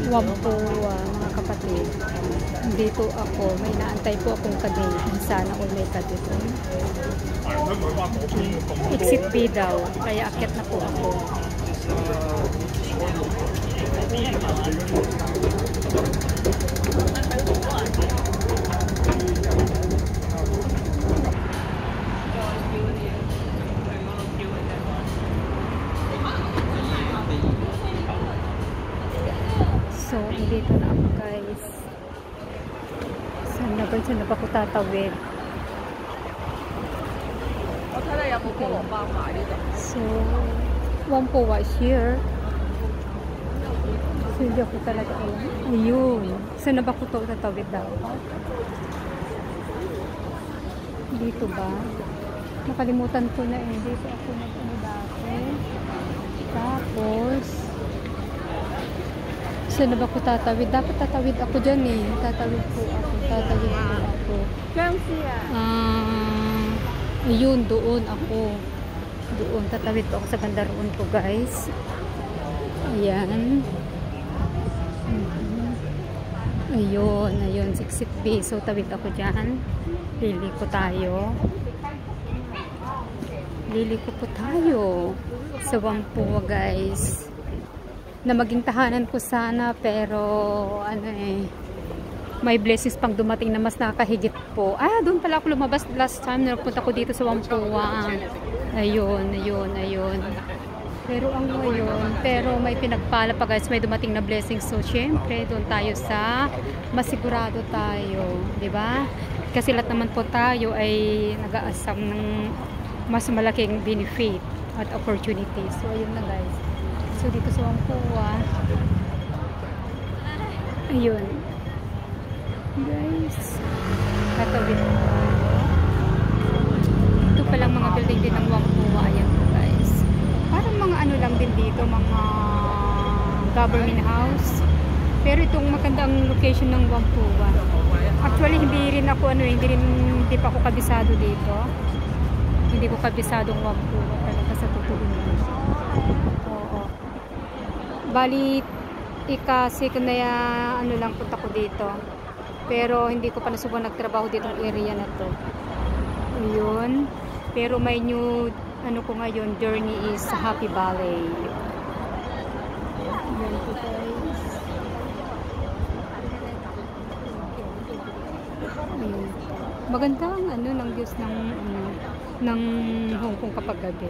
Wampo, mga kapatid. Dito ako, may naantay po akong kadate. Sana all may kadate. Exit B daw, kaya akyat na po ako. So, dito na ako guys. Saan na ba ako tatawid? So, Wampo was here. So, hindi ako talaga alam. Ayun. Saan na ba ako tatawid daw? Dito ba? Nakalimutan ko na eh. Dito ako nag-ano dati. Tapos, saan na ba ako tatawid? Dapat tatawid ako dyan eh. Tatawid po ako. Ayun, doon ako. Doon, tatawid po ako sa banda roon ko guys. Ayan. Ayun, exit B. So, tawid ako dyan. Liliko tayo. Liliko po tayo sa Whampoa guys. Na maging tahanan ko sana, pero ano eh, may blessings pang dumating na mas nakakahigit po. Doon pala ako lumabas last time na nagpunta ko dito sa Whampoa. Ayun. Pero ang ngayon, pero may pinagpala pa guys, may dumating na blessings. So, syempre, doon tayo sa masigurado tayo. 'Di ba? Kasi lahat naman po tayo ay nag-aasam ng mas malaking benefit at opportunity. So, ayun na guys. So, dito sa Whampoa. Ayun. Guys. Katawid ko. Ito palang mga building din ng Whampoa. Ayan po guys. Parang mga ano lang din dito. Mga government house. Pero itong magandang location ng Whampoa. Actually, hindi pa ako kabisado dito. Hindi ko kabisadong Whampoa. Talaga sa totoo nito. Bali, ika-second na ano lang punta ko dito. Pero hindi ko pa nasubang nagtrabaho dito ng area na to. Ayun. Pero may new, ano ko ngayon, journey is sa Happy Valley. Ayan po guys. Ayun. Magandang ano ng views ng Hong Kong kapag gabi.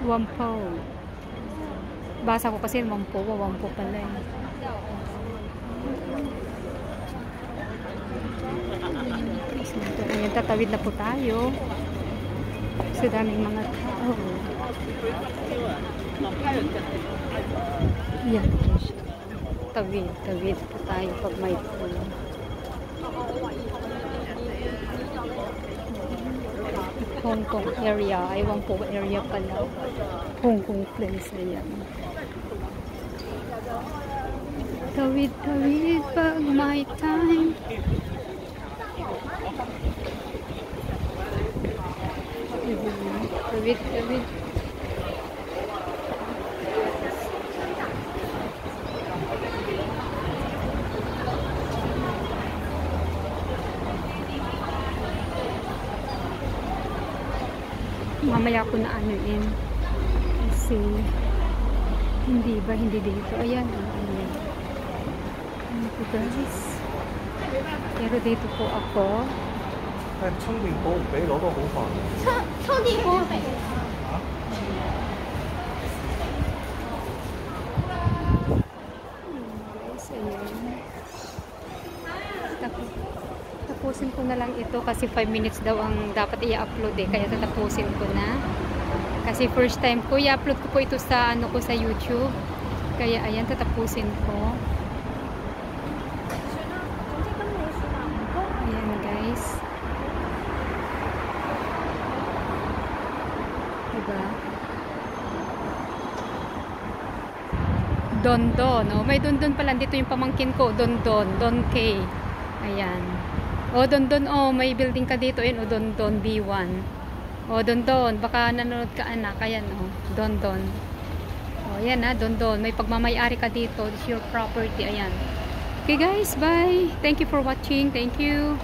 Whampoa. Basa ko kasi Whampoa pala eh. Ayan, tatawid na po tayo. Sa daming mga tao. Ayan. Tawid po tayo pag may pool. Hong Kong area. Ay, Whampoa area pala. Hong Kong place. Ayan. Tawid pag may time. Tawid. Mamaya ko na anuin. Kasi hindi dito. Ayan. Guys. Pero dito po ako. Tapusin ko na lang ito kasi 5 minutes daw ang dapat i-upload eh. Kaya tatapusin ko na. Kasi first time ko, i-upload ko po ito sa sa YouTube. Kaya ayan, tatapusin ko. Ayan guys. Diba? Don, oh. May Don pala dito yung pamangkin ko. Don K. Ayan. O Don, oh, may building ka dito. Ayan, o Don B1. O Don, baka nanonood ka anak. Ayan, o Don. O O, ayan na, Dondon. May pagmamayari ka dito. This is your property. Ayan. Okay guys, bye. Thank you for watching. Thank you.